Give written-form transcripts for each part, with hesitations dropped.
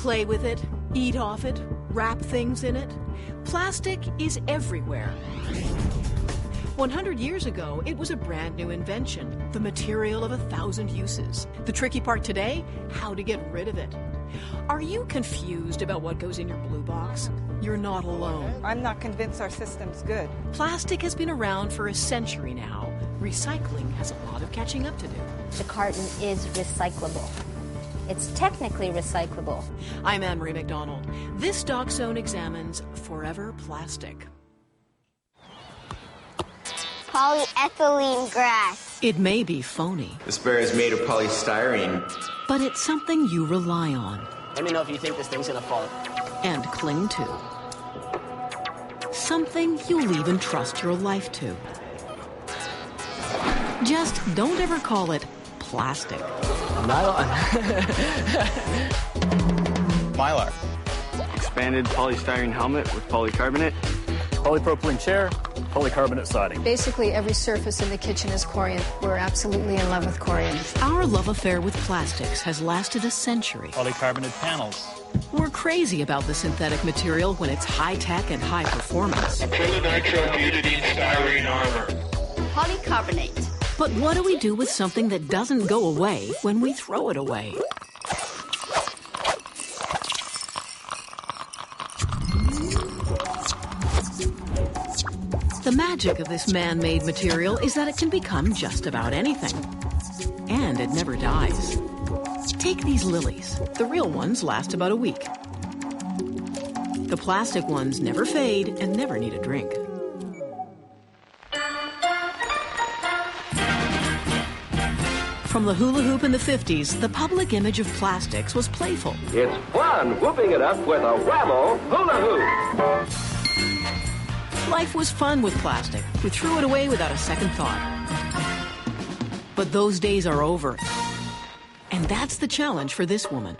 play with it, eat off it, wrap things in it. Plastic is everywhere. 100 years ago, it was a brand new invention, the material of 1,000 uses. The tricky part today, how to get rid of it. Are you confused about what goes in your blue box? You're not alone. I'm not convinced our system's good. Plastic has been around for a century now. Recycling has a lot of catching up to do. The carton is recyclable. It's technically recyclable. I'm Anne-Marie McDonald. This Doc Zone examines forever plastic. Polyethylene grass. It may be phony. This bear is made of polystyrene. But it's something you rely on. Let me know if you think this thing's gonna fall. And cling to. Something you'll even trust your life to. Just don't ever call it plastic. Nylon. Mylar. Expanded polystyrene helmet with polycarbonate. Polypropylene chair, polycarbonate siding. Basically, every surface in the kitchen is corian. We're absolutely in love with corian. Our love affair with plastics has lasted a century. Polycarbonate panels. We're crazy about the synthetic material when it's high-tech and high-performance. Acrylonitrile-butadiene styrene armor. Polycarbonate. But what do we do with something that doesn't go away when we throw it away? The magic of this man-made material is that it can become just about anything. And it never dies. Take these lilies. The real ones last about a week. The plastic ones never fade and never need a drink. From the hula hoop in the 50s, the public image of plastics was playful. It's fun whooping it up with a Whammo hula hoop. Life was fun with plastic. We threw it away without a second thought. But those days are over. And that's the challenge for this woman.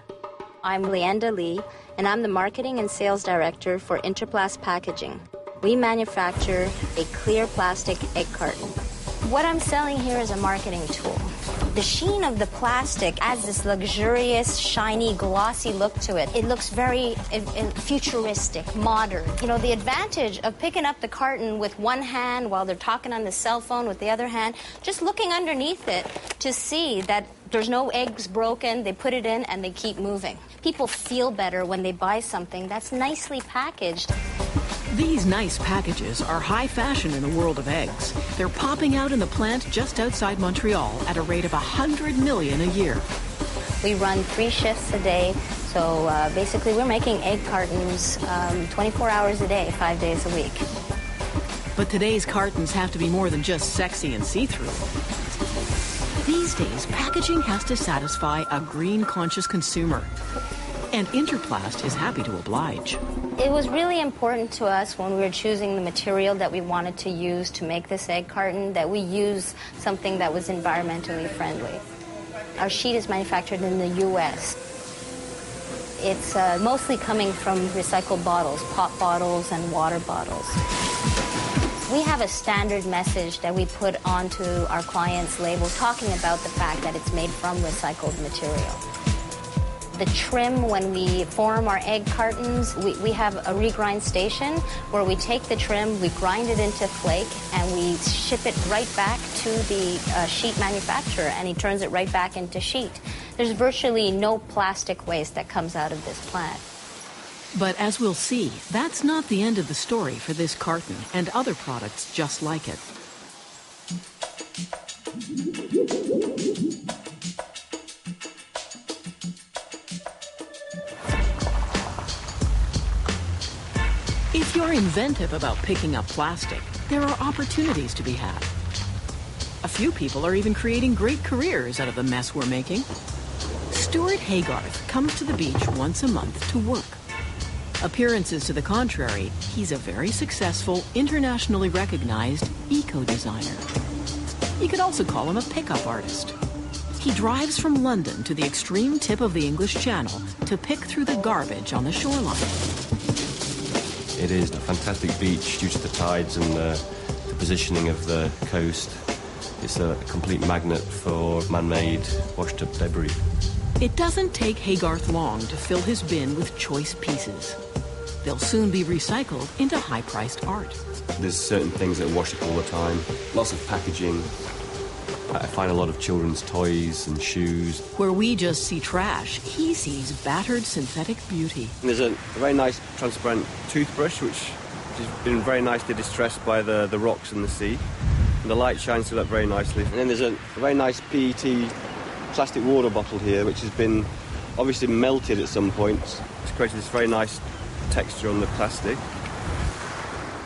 I'm Leanda Lee, and I'm the Marketing and Sales Director for Interplast Packaging. We manufacture a clear plastic egg carton. What I'm selling here is a marketing tool. The sheen of the plastic adds this luxurious, shiny, glossy look to it. It looks very futuristic, modern. You know, the advantage of picking up the carton with one hand while they're talking on the cell phone with the other hand, just looking underneath it to see that there's no eggs broken, they put it in and they keep moving. People feel better when they buy something that's nicely packaged. These nice packages are high fashion in the world of eggs. They're popping out in the plant just outside Montreal at a rate of 100 million a year. We run 3 shifts a day, so basically we're making egg cartons 24 hours a day, 5 days a week. But today's cartons have to be more than just sexy and see-through. These days, packaging has to satisfy a green-conscious consumer. And Interplast is happy to oblige. It was really important to us when we were choosing the material that we wanted to use to make this egg carton that we use something that was environmentally friendly. Our sheet is manufactured in the U.S. It's mostly coming from recycled bottles, pop bottles and water bottles. We have a standard message that we put onto our clients' labels talking about the fact that it's made from recycled material. The trim, when we form our egg cartons, we have a regrind station where we take the trim, we grind it into flake, and we ship it right back to the sheet manufacturer, and he turns it right back into sheet. There's virtually no plastic waste that comes out of this plant. But as we'll see, that's not the end of the story for this carton and other products just like it. If you're inventive about picking up plastic, there are opportunities to be had. A few people are even creating great careers out of the mess we're making. Stuart Haygarth comes to the beach once a month to work. Appearances to the contrary, he's a very successful, internationally recognized eco-designer. You could also call him a pickup artist. He drives from London to the extreme tip of the English Channel to pick through the garbage on the shoreline. It is a fantastic beach due to the tides and the positioning of the coast. It's a complete magnet for man-made washed-up debris. It doesn't take Haygarth long to fill his bin with choice pieces. They'll soon be recycled into high-priced art. There's certain things that wash up all the time. Lots of packaging. I find a lot of children's toys and shoes. Where we just see trash, he sees battered synthetic beauty. And there's a very nice transparent toothbrush, which has been very nicely distressed by the rocks and the sea. And the light shines through that very nicely. And then there's a very nice PET plastic water bottle here, which has been obviously melted at some point. It's created this very nice texture on the plastic.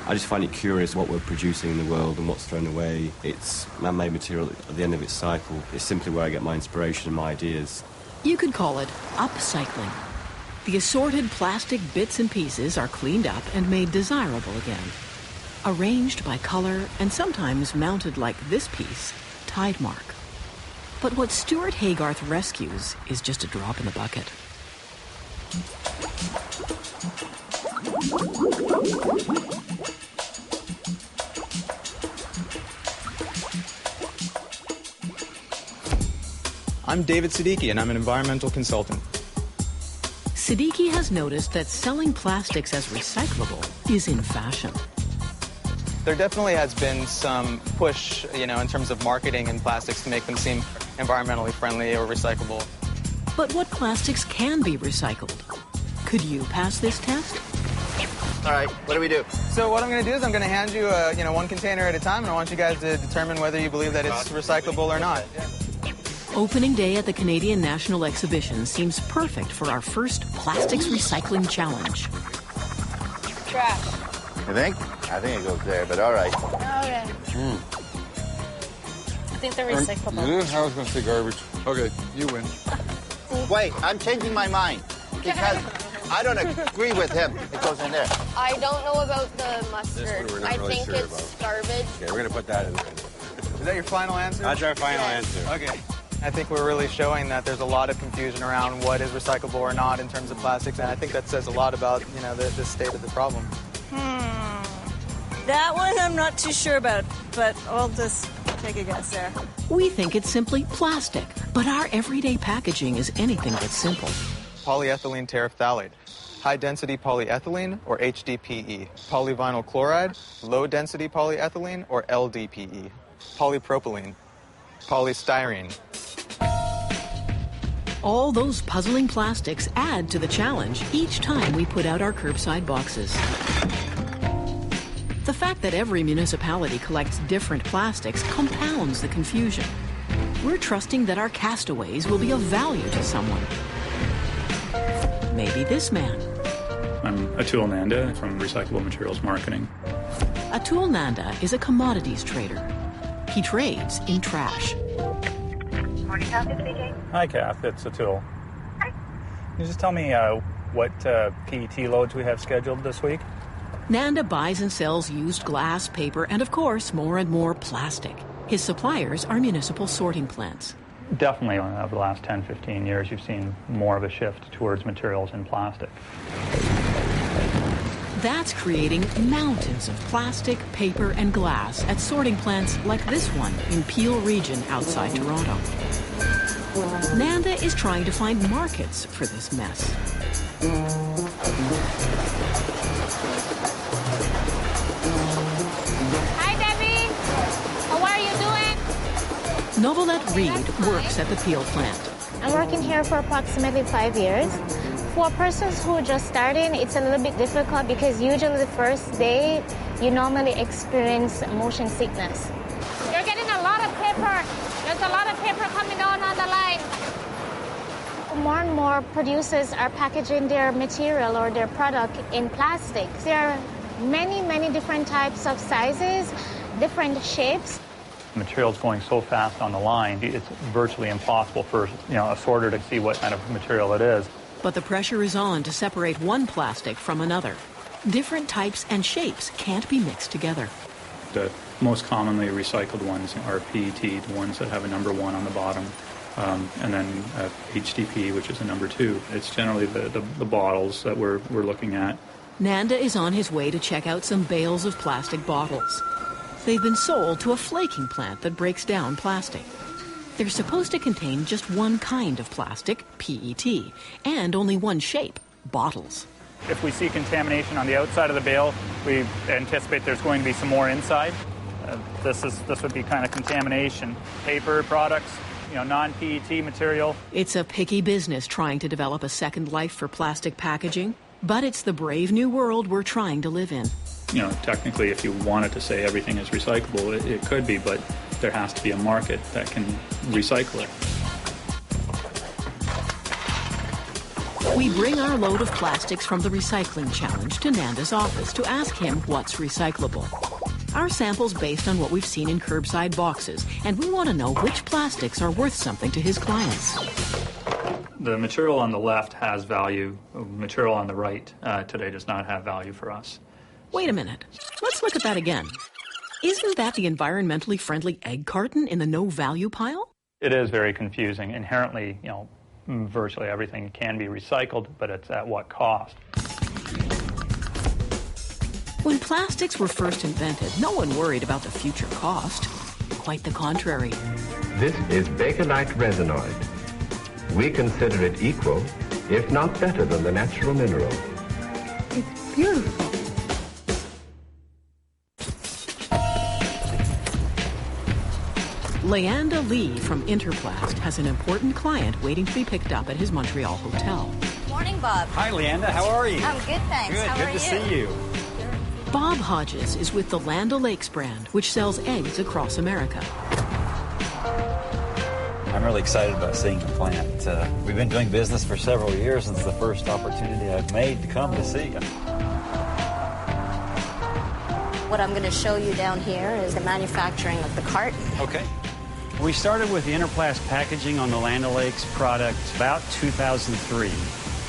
I just find it curious what we're producing in the world and what's thrown away. It's man-made material at the end of its cycle. It's simply where I get my inspiration and my ideas. You could call it upcycling. The assorted plastic bits and pieces are cleaned up and made desirable again. Arranged by color and sometimes mounted like this piece, tide mark. But what Stuart Haygarth rescues is just a drop in the bucket. I'm David Siddiqui, and I'm an environmental consultant. Siddiqui has noticed that selling plastics as recyclable is in fashion. There definitely has been some push, in terms of marketing and plastics to make them seem environmentally friendly or recyclable. But what plastics can be recycled? Could you pass this test? All right, what do we do? So what I'm going to do is I'm going to hand you, one container at a time, and I want you guys to determine whether you believe that it's recyclable or not. Opening day at the Canadian National Exhibition seems perfect for our first plastics recycling challenge. Trash. You think? I think it goes there, but all right. Okay. I think they're recyclable. I was going to say garbage. Okay, you win. Wait, I'm changing my mind because I don't agree with him. It goes in there. I don't know about the mustard. I think it's garbage. Okay, we're going to put that in there. Is that your final answer? That's our final answer. Okay. I think we're really showing that there's a lot of confusion around what is recyclable or not in terms of plastics, and I think that says a lot about, the state of the problem. That one I'm not too sure about, but I'll just take a guess there. We think it's simply plastic, but our everyday packaging is anything but simple. Polyethylene terephthalate, high-density polyethylene, or HDPE, polyvinyl chloride, low-density polyethylene, or LDPE, polypropylene, polystyrene. All those puzzling plastics add to the challenge each time we put out our curbside boxes. The fact that every municipality collects different plastics compounds the confusion. We're trusting that our castaways will be of value to someone. Maybe this man. I'm Atul Nanda from Recyclable Materials Marketing. Atul Nanda is a commodities trader. He trades in trash. Morning, Kathy speaking. Hi, Kath. It's Atul. Hi. Can you just tell me what PET loads we have scheduled this week? Nanda buys and sells used glass, paper, and of course, more and more plastic. His suppliers are municipal sorting plants. Definitely over the last 10, 15 years, you've seen more of a shift towards materials in plastic. That's creating mountains of plastic, paper, and glass at sorting plants like this one in Peel Region outside Toronto. Nanda is trying to find markets for this mess. Hi, Debbie. How are you doing? Novelette Reed works at the Peel plant. I'm working here for approximately 5 years. For persons who are just starting, it's a little bit difficult because usually the first day, you normally experience motion sickness. You're getting a lot of paper. There's a lot of paper coming down on the line. More and more producers are packaging their material or their product in plastic. There are many, many different types of sizes, different shapes. Material's going so fast on the line, it's virtually impossible for a sorter to see what kind of material it is. But the pressure is on to separate one plastic from another. Different types and shapes can't be mixed together. The most commonly recycled ones are PET, the ones that have a number 1 on the bottom, and then HDPE, which is a number 2. It's generally the bottles that we're looking at. Nanda is on his way to check out some bales of plastic bottles. They've been sold to a flaking plant that breaks down plastic. They're supposed to contain just one kind of plastic, PET, and only one shape, bottles. If we see contamination on the outside of the bale, we anticipate there's going to be some more inside. This would be kind of contamination. Paper products, non-PET material. It's a picky business trying to develop a second life for plastic packaging, but it's the brave new world we're trying to live in. Technically, if you wanted to say everything is recyclable, it could be, but there has to be a market that can recycle it. We bring our load of plastics from the recycling challenge to Nanda's office to ask him what's recyclable. Our sample's based on what we've seen in curbside boxes, and we want to know which plastics are worth something to his clients. The material on the left has value. Material on the right today does not have value for us. Wait a minute. Let's look at that again. Isn't that the environmentally friendly egg carton in the no-value pile? It is very confusing. Inherently, virtually everything can be recycled, but it's at what cost? When plastics were first invented, no one worried about the future cost. Quite the contrary. This is Bakelite resinoid. We consider it equal, if not better than the natural mineral. It's beautiful. Leanda Lee from Interplast has an important client waiting to be picked up at his Montreal hotel. Morning, Bob. Hi, Leanda. How are you? I'm good, thanks. Good. How Good are to see you. Bob Hodges is with the Land O'Lakes brand, which sells eggs across America. I'm really excited about seeing the plant. We've been doing business for several years, and it's the first opportunity I've made to come to see you. What I'm going to show you down here is the manufacturing of the carton. Okay. We started with the Interplast packaging on the Land O'Lakes product about 2003.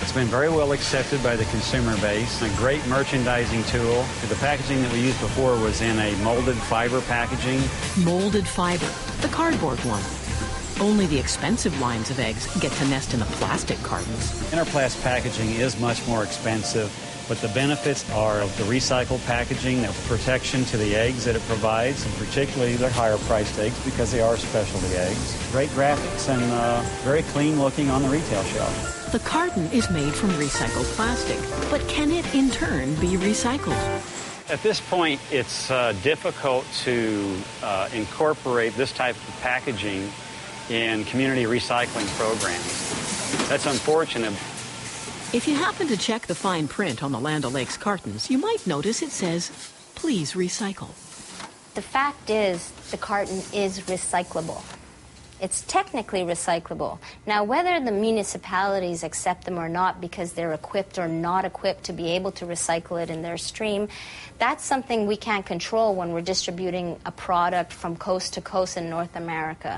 It's been very well accepted by the consumer base, a great merchandising tool. The packaging that we used before was in a molded fiber packaging. Molded fiber, the cardboard one. Only the expensive lines of eggs get to nest in the plastic cartons. Interplast packaging is much more expensive, but the benefits are of the recycled packaging, the protection to the eggs that it provides, and particularly their higher-priced eggs because they are specialty eggs. Great graphics and very clean looking on the retail shelf. The carton is made from recycled plastic, but can it in turn be recycled? At this point, it's difficult to incorporate this type of packaging in community recycling programs. That's unfortunate. If you happen to check the fine print on the Land O'Lakes cartons, you might notice it says, "Please recycle." The fact is, the carton is recyclable. It's technically recyclable. Now, whether the municipalities accept them or not because they're equipped or not equipped to be able to recycle it in their stream, that's something we can't control when we're distributing a product from coast to coast in North America.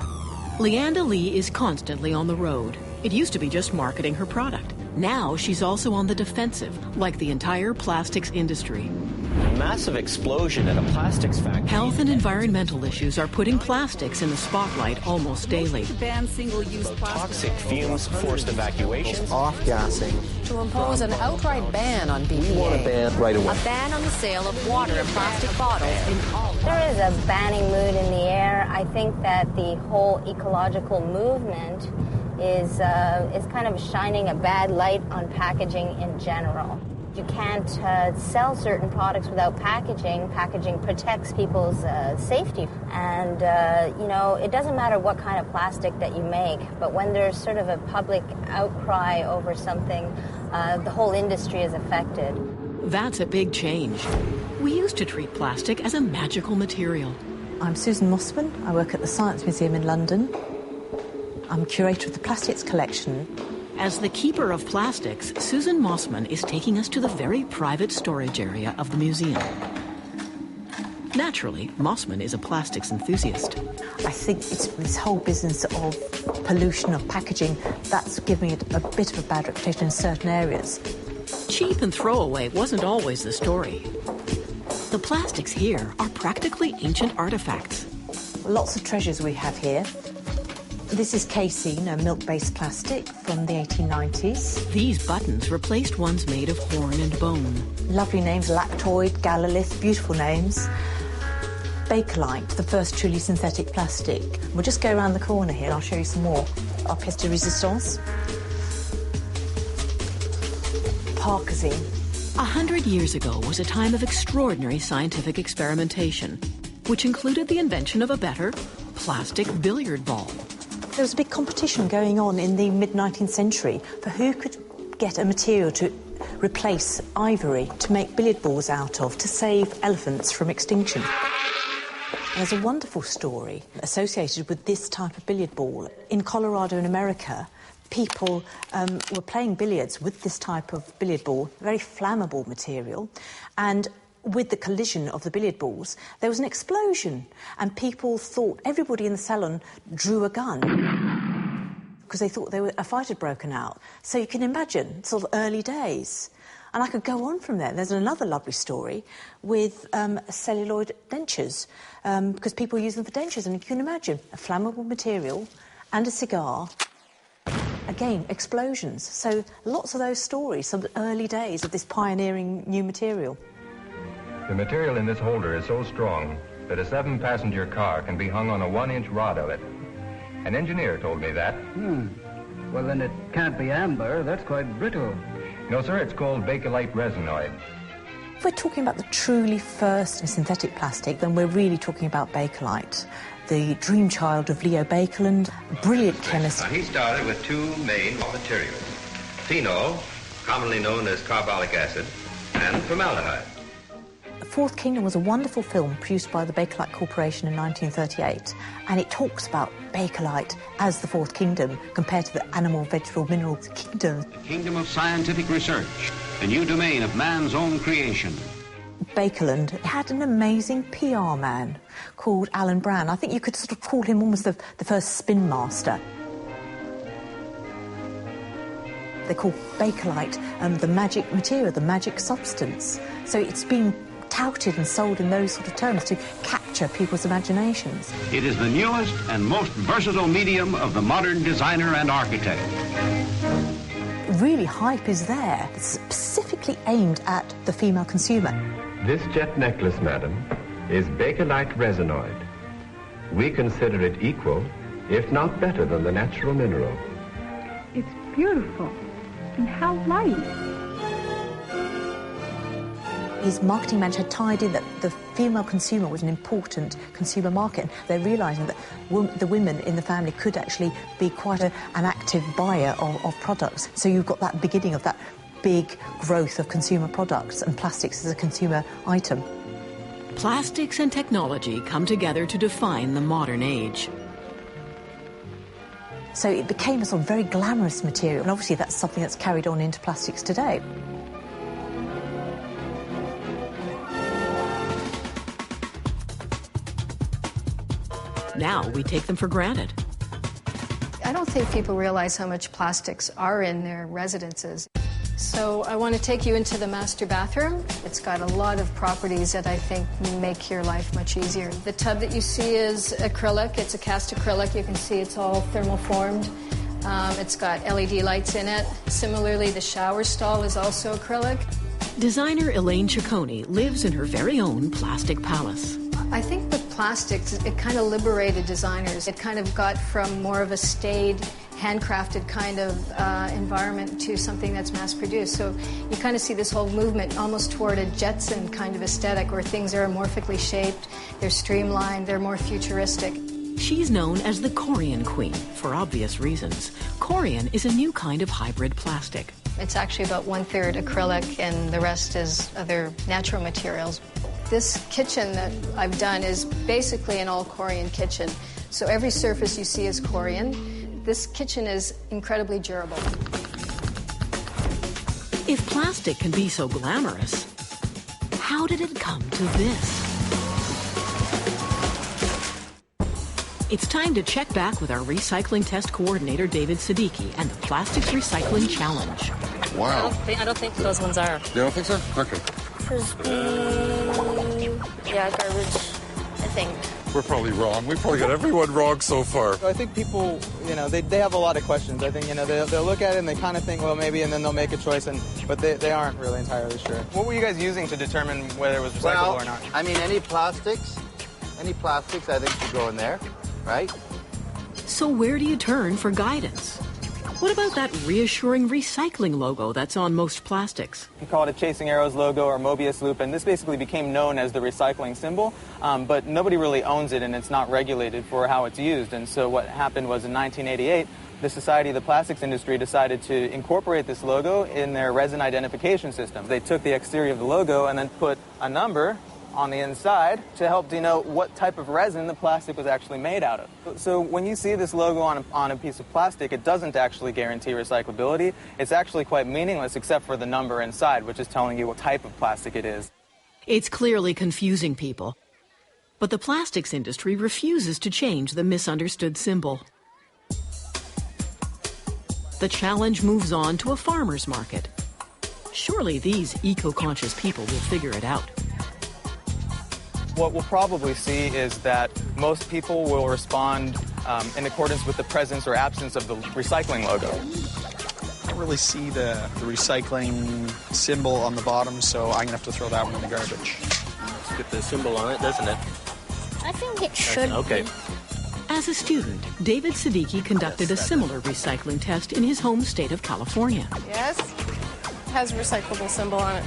Leanda Lee is constantly on the road. It used to be just marketing her product. Now she's also on the defensive, like the entire plastics industry. A massive explosion at a plastics factory. Health and environmental issues are putting plastics in the spotlight almost daily. To ban single-use plastic. Toxic fumes, forced evacuations. Off-gassing. To impose an outright ban on BPA. We want a ban right away. A ban on the sale of water and plastic bottles in all. There is a banning mood in the air. I think that the whole ecological movement is kind of shining a bad light on packaging in general. You can't sell certain products without packaging. Packaging protects people's safety. And, it doesn't matter what kind of plastic that you make, but when there's sort of a public outcry over something, the whole industry is affected. That's a big change. We used to treat plastic as a magical material. I'm Susan Mossman. I work at the Science Museum in London. I'm curator of the plastics collection. As the keeper of plastics, Susan Mossman is taking us to the very private storage area of the museum. Naturally, Mossman is a plastics enthusiast. I think it's this whole business of pollution of packaging that's giving it a bit of a bad reputation in certain areas. Cheap and throwaway wasn't always the story. The plastics here are practically ancient artifacts. Lots of treasures we have here. This is casein, a milk-based plastic from the 1890s. These buttons replaced ones made of horn and bone. Lovely names, Lactoid, Galalith, beautiful names. Bakelite, the first truly synthetic plastic. We'll just go around the corner here and I'll show you some more. Our pièce de résistance. Parkezine. 100 years ago was a time of extraordinary scientific experimentation, which included the invention of a better plastic billiard ball. There was a big competition going on in the mid-19th century for who could get a material to replace ivory to make billiard balls out of, to save elephants from extinction. There's a wonderful story associated with this type of billiard ball. In Colorado in America, people were playing billiards with this type of billiard ball, very flammable material, and with the collision of the billiard balls, there was an explosion, and people thought, everybody in the salon drew a gun because they thought a fight had broken out. So you can imagine, sort of early days. And I could go on from there. There's another lovely story with celluloid dentures, because people use them for dentures, and you can imagine a flammable material and a cigar. Again, explosions. So lots of those stories, some early days of this pioneering new material. The material in this holder is so strong that a 7-passenger car can be hung on a 1-inch rod of it. An engineer told me that. Well, then it can't be amber. That's quite brittle. No, sir, it's called Bakelite resinoid. If we're talking about the truly first synthetic plastic, then we're really talking about Bakelite, the dream child of Leo Baekeland, a brilliant chemist. He started with two main raw materials: phenol, commonly known as carbolic acid, and formaldehyde. The Fourth Kingdom was a wonderful film produced by the Bakelite Corporation in 1938, and it talks about Bakelite as the Fourth Kingdom compared to the animal, vegetable, mineral kingdom. The kingdom of scientific research, a new domain of man's own creation. Baekeland had an amazing PR man called Alan Brown. I think you could sort of call him almost the first spin master. They call Bakelite the magic material, the magic substance. So it's been touted and sold in those sort of terms to capture people's imaginations. It is the newest and most versatile medium of the modern designer and architect. Really, hype is there. It's specifically aimed at the female consumer. This jet necklace, madam, is Bakelite resinoid. We consider it equal, if not better than the natural mineral. It's beautiful. And how light. His marketing manager had tied in that the female consumer was an important consumer market. They're realising that the women in the family could actually be quite an active buyer of products. So you've got that beginning of that big growth of consumer products and plastics as a consumer item. Plastics and technology come together to define the modern age. So it became a sort of very glamorous material, and obviously that's something that's carried on into plastics today. Now we take them for granted. I don't think people realize how much plastics are in their residences. So I want to take you into the master bathroom. It's got a lot of properties that I think make your life much easier. The tub that you see is acrylic. It's a cast acrylic. You can see it's all thermoformed. It's got LED lights in it. Similarly, the shower stall is also acrylic. Designer Elaine Ciccone lives in her very own plastic palace. I think with plastics, it kind of liberated designers. It kind of got from more of a staid, handcrafted kind of environment to something that's mass-produced. So you kind of see this whole movement almost toward a Jetson kind of aesthetic where things are amorphically shaped, they're streamlined, they're more futuristic. She's known as the Corian Queen for obvious reasons. Corian is a new kind of hybrid plastic. It's actually about 1/3 acrylic and the rest is other natural materials. This kitchen that I've done is basically an all Corian kitchen. So every surface you see is Corian. This kitchen is incredibly durable. If plastic can be so glamorous, how did it come to this? It's time to check back with our recycling test coordinator, David Siddiqui, and the Plastics Recycling Challenge. Wow. I don't think those ones are. You don't think so? Okay. Frisbee. Yeah, garbage, I think. We're probably wrong. We probably got everyone wrong so far. I think people, they have a lot of questions. I think, they'll look at it and they kind of think, well, maybe, and then they'll make a choice, but they aren't really entirely sure. What were you guys using to determine whether it was recyclable or not? I mean, any plastics Any plastics, I think, should go in there, right? So where do you turn for guidance? What about that reassuring recycling logo that's on most plastics? We call it a Chasing Arrows logo or Mobius loop, and this basically became known as the recycling symbol, but nobody really owns it, and it's not regulated for how it's used. And so what happened was in 1988, the Society of the Plastics Industry decided to incorporate this logo in their resin identification system. They took the exterior of the logo and then put a number on the inside to help denote what type of resin the plastic was actually made out of. So when you see this logo on a piece of plastic, it doesn't actually guarantee recyclability. It's actually quite meaningless except for the number inside, which is telling you what type of plastic it is. It's clearly confusing people. But the plastics industry refuses to change the misunderstood symbol. The challenge moves on to a farmer's market. Surely these eco-conscious people will figure it out. What we'll probably see is that most people will respond in accordance with the presence or absence of the recycling logo. I don't really see the recycling symbol on the bottom, so I'm going to have to throw that one in the garbage. It's got the symbol on it, doesn't it? I think it should Okay. be. As a student, David Siddiqui conducted a similar recycling test in his home state of California. Yes, it has a recyclable symbol on it.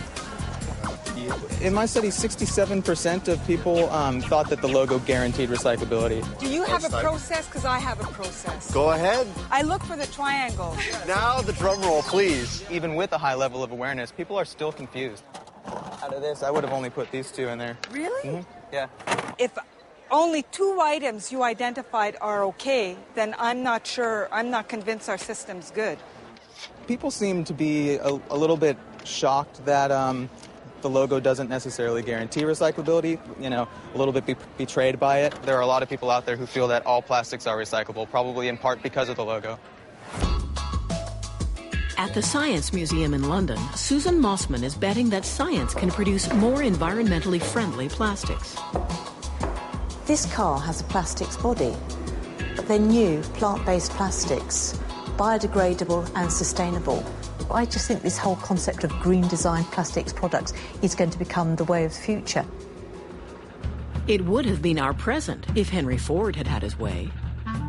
In my study, 67% of people thought that the logo guaranteed recyclability. Do you have a process? Because I have a process. Go ahead. I look for the triangle. Now the drum roll, please. Even with a high level of awareness, people are still confused. Out of this, I would have only put these two in there. Really? Mm-hmm. Yeah. If only 2 items you identified are okay, then I'm not sure, I'm not convinced our system's good. People seem to be a little bit shocked that the logo doesn't necessarily guarantee recyclability, a little bit betrayed by it. There are a lot of people out there who feel that all plastics are recyclable, probably in part because of the logo. At the Science Museum in London, Susan Mossman is betting that science can produce more environmentally friendly plastics. This car has a plastics body, but they're new, plant-based plastics, biodegradable and sustainable. I just think this whole concept of green design plastics products is going to become the way of the future. It would have been our present if Henry Ford had had his way.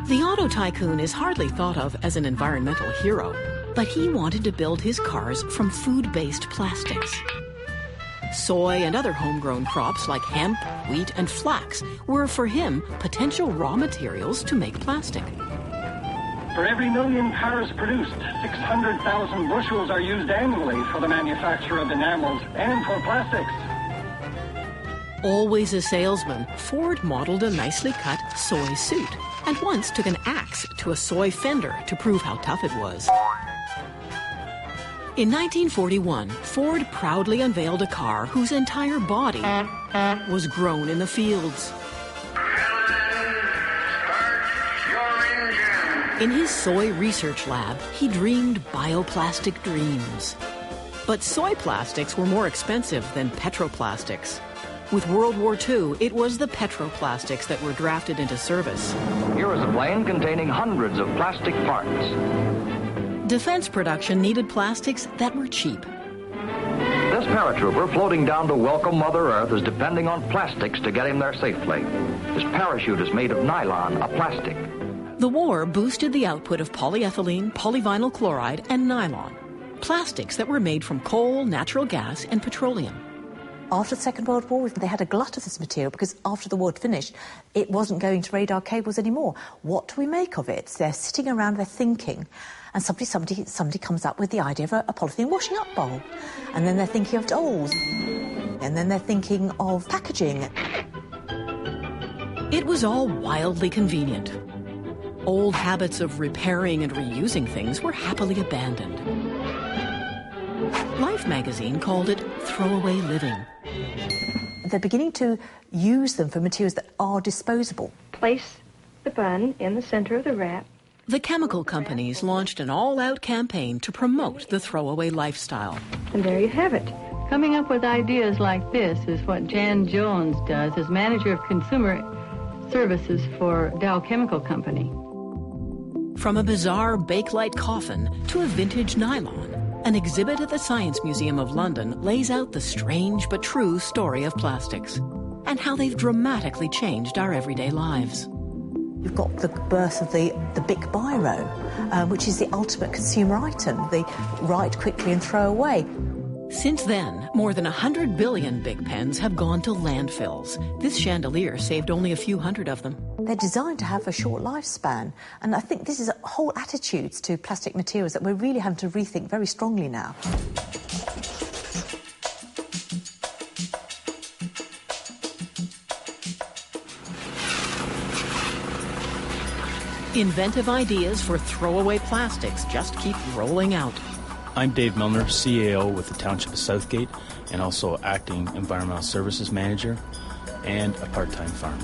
The auto tycoon is hardly thought of as an environmental hero, but he wanted to build his cars from food-based plastics. Soy and other homegrown crops like hemp, wheat, and flax were, for him, potential raw materials to make plastic. For every million cars produced, 600,000 bushels are used annually for the manufacture of enamels and for plastics. Always a salesman, Ford modeled a nicely cut soy suit and once took an axe to a soy fender to prove how tough it was. In 1941, Ford proudly unveiled a car whose entire body was grown in the fields. In his soy research lab, he dreamed bioplastic dreams. But soy plastics were more expensive than petroplastics. With World War II, it was the petroplastics that were drafted into service. Here is a plane containing hundreds of plastic parts. Defense production needed plastics that were cheap. This paratrooper floating down to welcome Mother Earth is depending on plastics to get him there safely. His parachute is made of nylon, a plastic. The war boosted the output of polyethylene, polyvinyl chloride, and nylon, plastics that were made from coal, natural gas, and petroleum. After the Second World War, they had a glut of this material because after the war had finished, it wasn't going to radar cables anymore. What do we make of it? They're sitting around, they're thinking, and somebody comes up with the idea of a polythene washing up bowl. And then they're thinking of dolls. And then they're thinking of packaging. It was all wildly convenient. Old habits of repairing and reusing things were happily abandoned. Life magazine called it throwaway living. They're beginning to use them for materials that are disposable. Place the bun in the center of the wrap. The chemical companies launched an all-out campaign to promote the throwaway lifestyle. And there you have it. Coming up with ideas like this is what Jan Jones does as manager of consumer services for Dow Chemical Company. From a bizarre Bakelite coffin to a vintage nylon, an exhibit at the Science Museum of London lays out the strange but true story of plastics. and how they've dramatically changed our everyday lives. We've got the birth of the Bic Biro, which is the ultimate consumer item, the write quickly and throw away. Since then, more than 100 billion Bic pens have gone to landfills. This chandelier saved only a few hundred of them. They're designed to have a short lifespan, and I think this is a whole attitudes to plastic materials that we're really having to rethink very strongly now. Inventive ideas for throwaway plastics just keep rolling out. I'm Dave Milner, CAO with the Township of Southgate, and also acting Environmental Services Manager and a part-time farmer.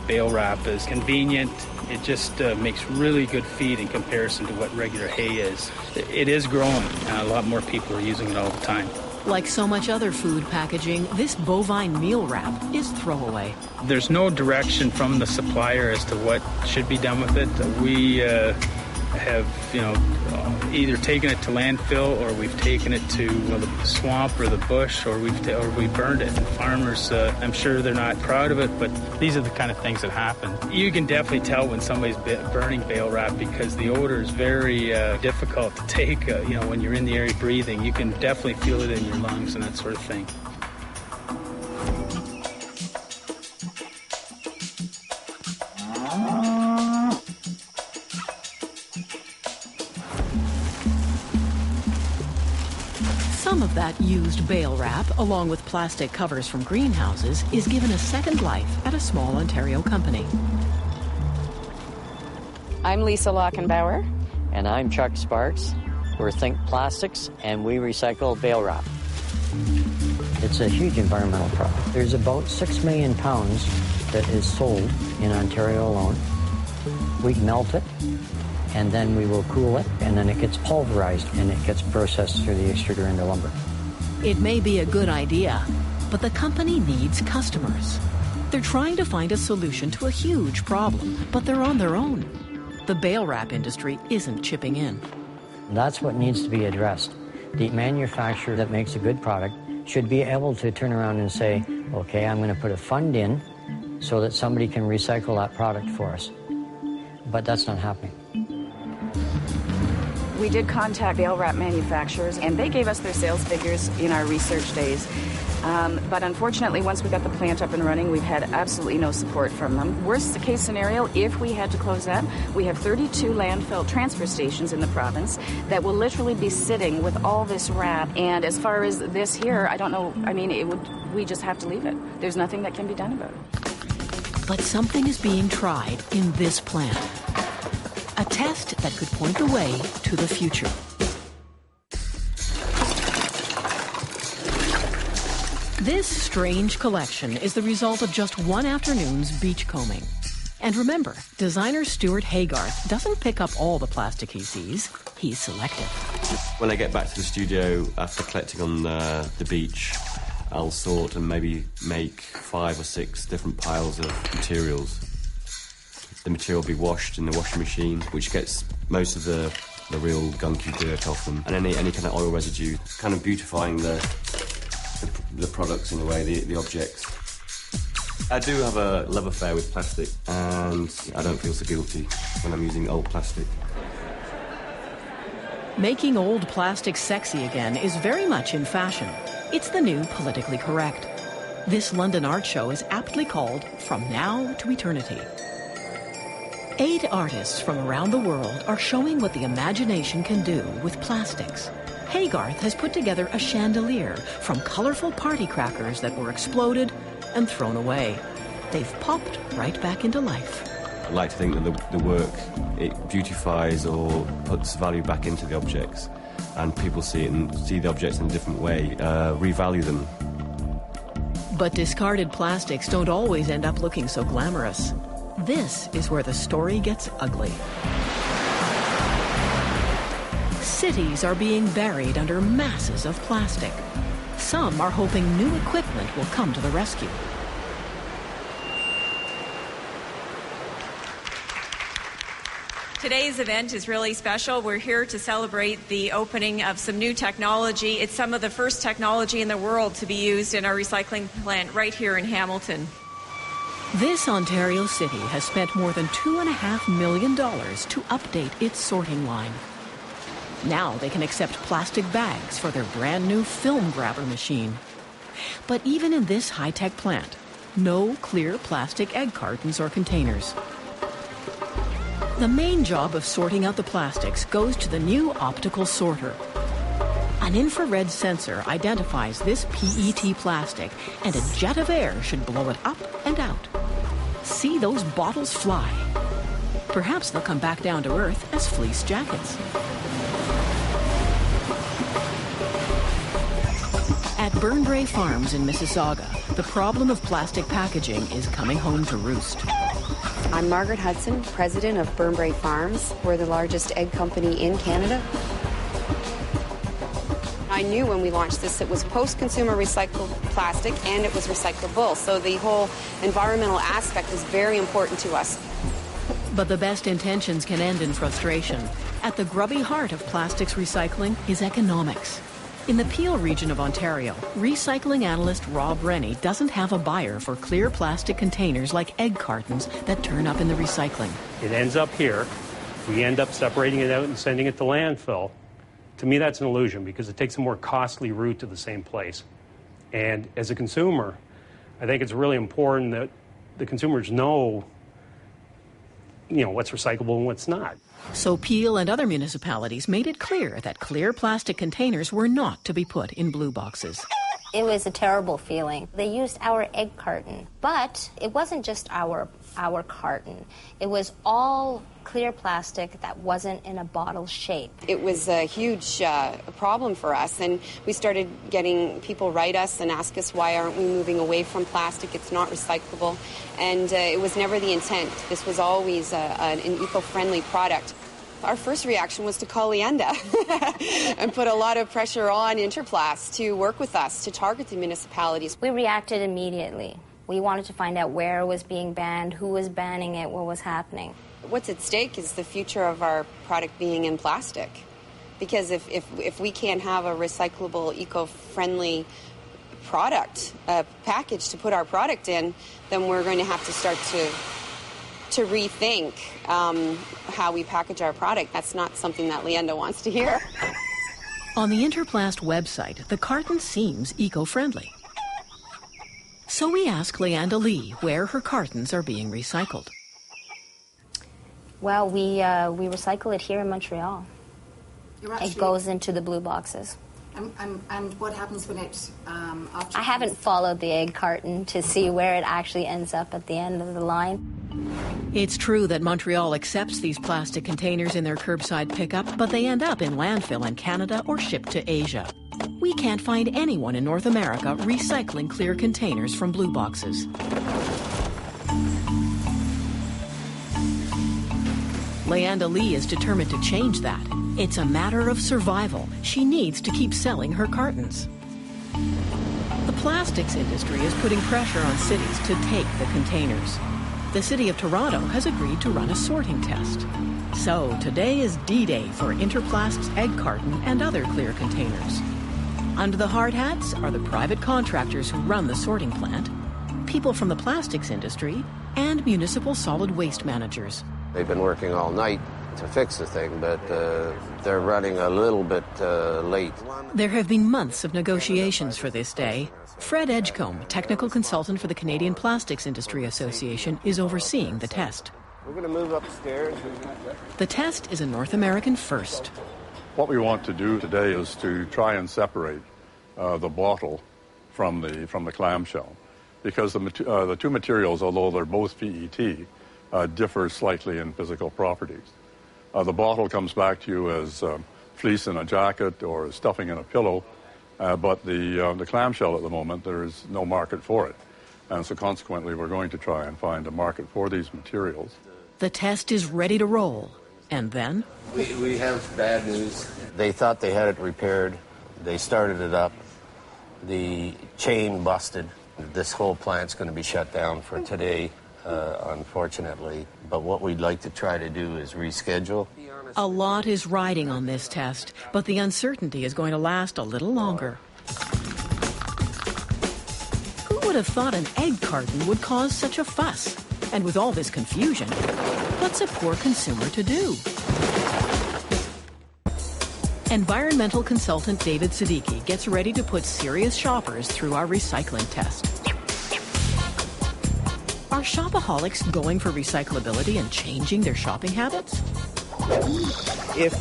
Bale wrap is convenient. It just makes really good feed in comparison to what regular hay is. It is growing, and a lot more people are using it all the time. Like so much other food packaging, this bovine meal wrap is throwaway. There's no direction from the supplier as to what should be done with it. We have, either taken it to landfill, or we've taken it to the swamp or the bush, or we burned it. And farmers, I'm sure they're not proud of it, but these are the kind of things that happen. You can definitely tell when somebody's burning bale wrap because the odor is very difficult to take. When you're in the area breathing, you can definitely feel it in your lungs and that sort of thing. Some of that used bale wrap, along with plastic covers from greenhouses, is given a second life at a small Ontario company. I'm Lisa Lockenbauer. And I'm Chuck Sparks. We're Think Plastics, and we recycle bale wrap. It's a huge environmental problem. There's about 6 million pounds that is sold in Ontario alone. We melt it, and then we will cool it, and then it gets pulverized, and it gets processed through the extruder into lumber. It may be a good idea, but the company needs customers. They're trying to find a solution to a huge problem, but they're on their own. The bale wrap industry isn't chipping in. That's what needs to be addressed. The manufacturer that makes a good product should be able to turn around and say, okay, I'm going to put a fund in so that somebody can recycle that product for us. But that's not happening. We did contact bale wrap manufacturers, and they gave us their sales figures in our research days. But unfortunately, once we got the plant up and running, we've had absolutely no support from them. Worst case scenario, if we had to close that, we have 32 landfill transfer stations in the province that will literally be sitting with all this wrap. And as far as this here, I don't know, we just have to leave it. There's nothing that can be done about it. But something is being tried in this plant. A test that could point the way to the future. This strange collection is the result of just one afternoon's beachcombing. And remember, designer Stuart Haygarth doesn't pick up all the plastic he sees. He's selective. When I get back to the studio after collecting on the beach, I'll sort and maybe make 5 or 6 different piles of materials. The material will be washed in the washing machine, which gets most of the real gunky dirt off them, and any kind of oil residue, kind of beautifying the products in a way, the objects. I do have a love affair with plastic, and I don't feel so guilty when I'm using old plastic. Making old plastic sexy again is very much in fashion. It's the new politically correct. This London art show is aptly called From Now to Eternity. 8 artists from around the world are showing what the imagination can do with plastics. Haygarth has put together a chandelier from colorful party crackers that were exploded and thrown away. They've popped right back into life. I like to think that the work, it beautifies or puts value back into the objects, and people see it and see the objects in a different way, revalue them. But discarded plastics don't always end up looking so glamorous. This is where the story gets ugly. Cities are being buried under masses of plastic. Some are hoping new equipment will come to the rescue. Today's event is really special. We're here to celebrate the opening of some new technology. It's some of the first technology in the world to be used in our recycling plant right here in Hamilton. This Ontario city has spent more than $2.5 million to update its sorting line. Now they can accept plastic bags for their brand new film grabber machine. But even in this high-tech plant, no clear plastic egg cartons or containers. The main job of sorting out the plastics goes to the new optical sorter. An infrared sensor identifies this PET plastic, and a jet of air should blow it up and out. See those bottles fly. Perhaps they'll come back down to earth as fleece jackets. At Burnbrae Farms in Mississauga, the problem of plastic packaging is coming home to roost. I'm Margaret Hudson, president of Burnbrae Farms. We're the largest egg company in Canada. I knew when we launched this it was post-consumer recycled plastic and it was recyclable. So the whole environmental aspect is very important to us. But the best intentions can end in frustration. At the grubby heart of plastics recycling is economics. In the Peel region of Ontario, recycling analyst Rob Rennie doesn't have a buyer for clear plastic containers like egg cartons that turn up in the recycling. It ends up here. We end up separating it out and sending it to landfill. To me, that's an illusion because it takes a more costly route to the same place. And as a consumer, I think it's really important that the consumers know, what's recyclable and what's not. So Peel and other municipalities made it clear that clear plastic containers were not to be put in blue boxes. It was a terrible feeling. They used our egg carton, but it wasn't just our carton. It was all clear plastic that wasn't in a bottle shape. It was a huge problem for us, and we started getting people write us and ask us why aren't we moving away from plastic, it's not recyclable, and it was never the intent. This was always an eco-friendly product. Our first reaction was to call Leanda and put a lot of pressure on Interplast to work with us, to target the municipalities. We reacted immediately. We wanted to find out where it was being banned, who was banning it, what was happening. What's at stake is the future of our product being in plastic. Because if we can't have a recyclable, eco-friendly product, package to put our product in, then we're going to have to start to rethink how we package our product. That's not something that Leanda wants to hear. On the Interplast website, the carton seems eco-friendly. So we ask Leanda Lee where her cartons are being recycled. Well, we recycle it here in Montreal. It goes into the blue boxes. And what happens when it... I haven't followed the egg carton to see where it actually ends up at the end of the line. It's true that Montreal accepts these plastic containers in their curbside pickup, but they end up in landfill in Canada or shipped to Asia. We can't find anyone in North America recycling clear containers from blue boxes. Leanda Lee is determined to change that. It's a matter of survival. She needs to keep selling her cartons. The plastics industry is putting pressure on cities to take the containers. The City of Toronto has agreed to run a sorting test. So today is D-Day for Interplast's egg carton and other clear containers. Under the hard hats are the private contractors who run the sorting plant, people from the plastics industry, and municipal solid waste managers. They've been working all night to fix the thing, but they're running a little bit late. There have been months of negotiations for this day. Fred Edgecombe, technical consultant for the Canadian Plastics Industry Association, is overseeing the test. We're going to move upstairs. The test is a North American first. What we want to do today is to try and separate the bottle from the clamshell, because the two materials, although they're both PET, differ slightly in physical properties. The bottle comes back to you as fleece in a jacket or stuffing in a pillow, but the clamshell at the moment, there is no market for it. And so consequently, we're going to try and find a market for these materials. The test is ready to roll. And then? We have bad news. They thought they had it repaired. They started it up. The chain busted. This whole plant's going to be shut down for today, unfortunately. But what we'd like to try to do is reschedule. A lot is riding on this test, but the uncertainty is going to last a little longer. Who would have thought an egg carton would cause such a fuss? And with all this confusion, what's a poor consumer to do? Environmental consultant David Siddiqui gets ready to put serious shoppers through our recycling test. Are shopaholics going for recyclability and changing their shopping habits? If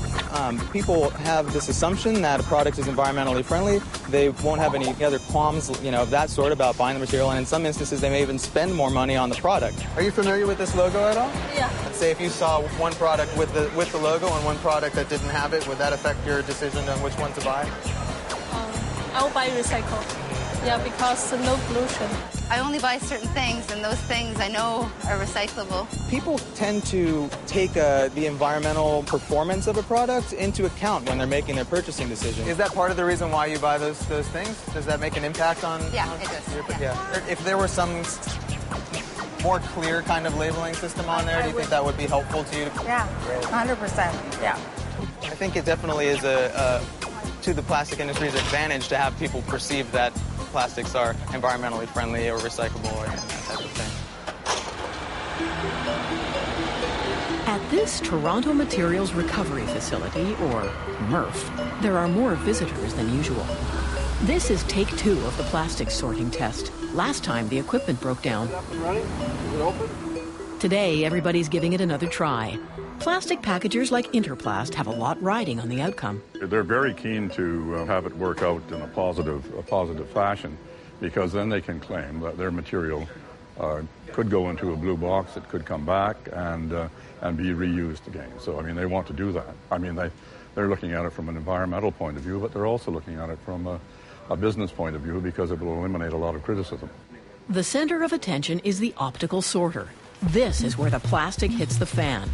people have this assumption that a product is environmentally friendly, they won't have any other qualms, of that sort about buying the material, and in some instances they may even spend more money on the product. Are you familiar with this logo at all? Yeah. Say if you saw one product with the logo and one product that didn't have it, would that affect your decision on which one to buy? I'll buy recycle. Yeah, because no pollution. I only buy certain things, and those things I know are recyclable. People tend to take the environmental performance of a product into account when they're making their purchasing decision. Is that part of the reason why you buy those things? Does that make an impact on? Yeah, it does. Yeah. If there were some more clear kind of labeling system on there, do you think that would be helpful to you? Yeah, 100%. Yeah. I think it definitely is to the plastic industry's advantage to have people perceive that plastics are environmentally friendly or recyclable or that type of thing. At this Toronto Materials Recovery Facility, or MRF, there are more visitors than usual. This is take 2 of the plastic sorting test. Last time, the equipment broke down. Up and running? Is it open? Today, everybody's giving it another try. Plastic packagers like Interplast have a lot riding on the outcome. They're very keen to have it work out in a positive fashion, because then they can claim that their material could go into a blue box, it could come back and be reused again. So, they want to do that. They're looking at it from an environmental point of view, but they're also looking at it from a business point of view, because it will eliminate a lot of criticism. The center of attention is the optical sorter. This is where the plastic hits the fan.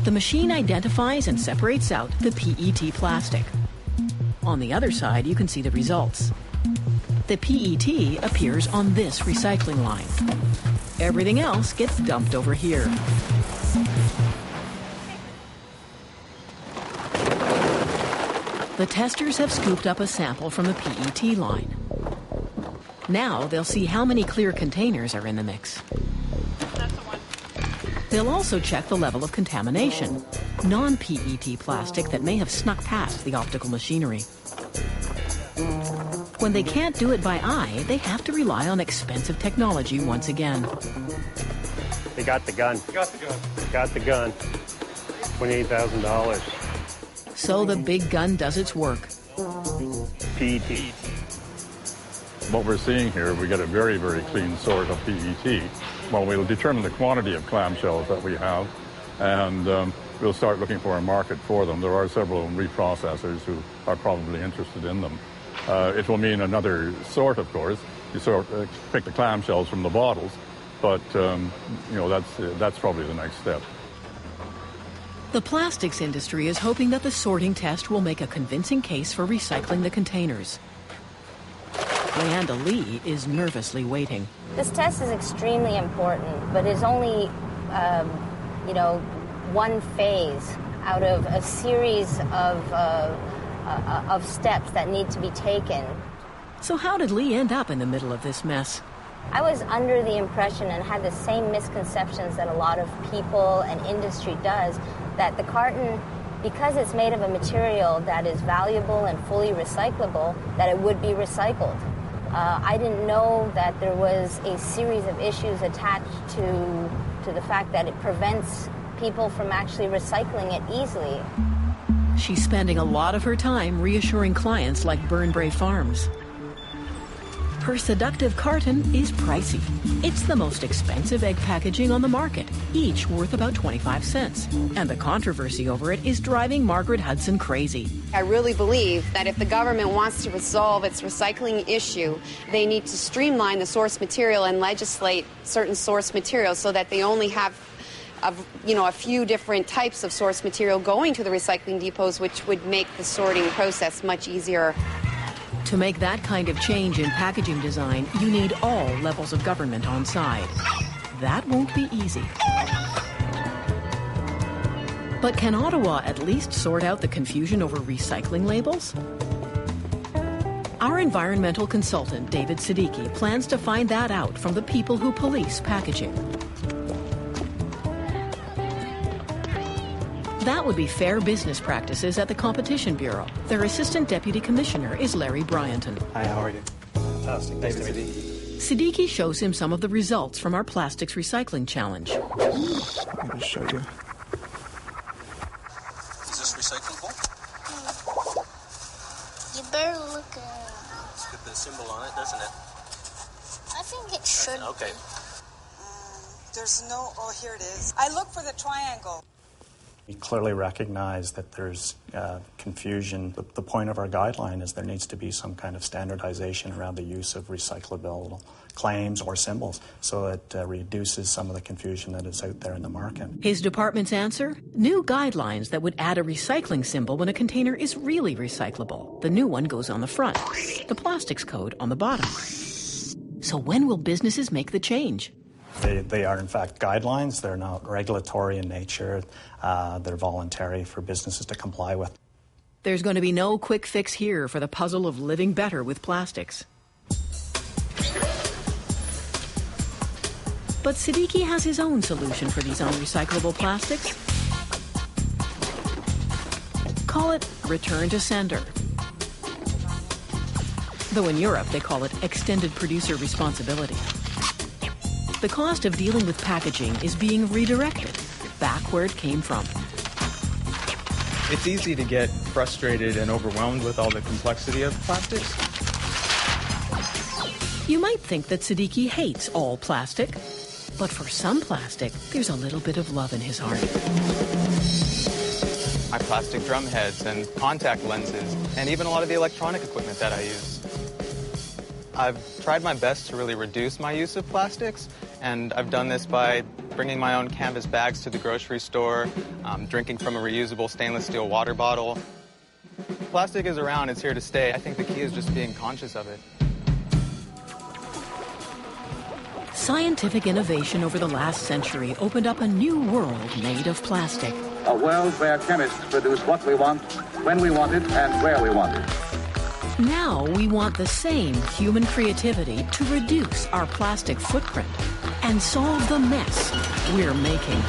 The machine identifies and separates out the PET plastic. On the other side, you can see the results. The PET appears on this recycling line. Everything else gets dumped over here. The testers have scooped up a sample from the PET line. Now they'll see how many clear containers are in the mix. They'll also check the level of contamination, non-PET plastic that may have snuck past the optical machinery. When they can't do it by eye, they have to rely on expensive technology once again. They got the gun. Got the gun. $28,000. So the big gun does its work. PET. What we're seeing here, we get a very, very clean sort of PET. Well, we'll determine the quantity of clamshells that we have, and we'll start looking for a market for them. There are several reprocessors who are probably interested in them. It will mean another sort, of course. You pick the clamshells from the bottles, but that's probably the next step. The plastics industry is hoping that the sorting test will make a convincing case for recycling the containers. Leanda Lee is nervously waiting. This test is extremely important, but is only, one phase out of a series of steps that need to be taken. So how did Lee end up in the middle of this mess? I was under the impression and had the same misconceptions that a lot of people and industry does, that the carton, because it's made of a material that is valuable and fully recyclable, that it would be recycled. I didn't know that there was a series of issues attached to the fact that it prevents people from actually recycling it easily. She's spending a lot of her time reassuring clients like Burnbrae Farms. Her seductive carton is pricey. It's the most expensive egg packaging on the market, each worth about 25 cents. And the controversy over it is driving Margaret Hudson crazy. I really believe that if the government wants to resolve its recycling issue, they need to streamline the source material and legislate certain source materials so that they only have a few different types of source material going to the recycling depots, which would make the sorting process much easier. To make that kind of change in packaging design, you need all levels of government on side. That won't be easy. But can Ottawa at least sort out the confusion over recycling labels? Our environmental consultant, David Siddiqui, plans to find that out from the people who police packaging. That would be fair business practices at the Competition Bureau. Their Assistant Deputy Commissioner is Larry Bryanton. Hi, how are you? Fantastic. Nice to meet you. Siddiqui shows him some of the results from our plastics recycling challenge. Let me just show you. Is this recyclable? You better look at it. It's got the symbol on it, doesn't it? I think it should. Okay. There's no, oh, here it is. I look for the triangle. We clearly recognize that there's confusion. The point of our guideline is there needs to be some kind of standardization around the use of recyclable claims or symbols so it reduces some of the confusion that is out there in the market. His department's answer? New guidelines that would add a recycling symbol when a container is really recyclable. The new one goes on the front, the plastics code on the bottom. So when will businesses make the change? They are, in fact, guidelines. They're not regulatory in nature. They're voluntary for businesses to comply with. There's going to be no quick fix here for the puzzle of living better with plastics. But Siddiqui has his own solution for these unrecyclable plastics. Call it return to sender. Though in Europe they call it extended producer responsibility. The cost of dealing with packaging is being redirected back where it came from. It's easy to get frustrated and overwhelmed with all the complexity of plastics. You might think that Siddiqui hates all plastic, but for some plastic, there's a little bit of love in his heart. My plastic drum heads and contact lenses, and even a lot of the electronic equipment that I use. I've tried my best to really reduce my use of plastics, and I've done this by bringing my own canvas bags to the grocery store, drinking from a reusable stainless steel water bottle. Plastic is around, it's here to stay. I think the key is just being conscious of it. Scientific innovation over the last century opened up a new world made of plastic. A world where chemists produce what we want, when we want it, and where we want it. Now we want the same human creativity to reduce our plastic footprint and solve the mess we're making.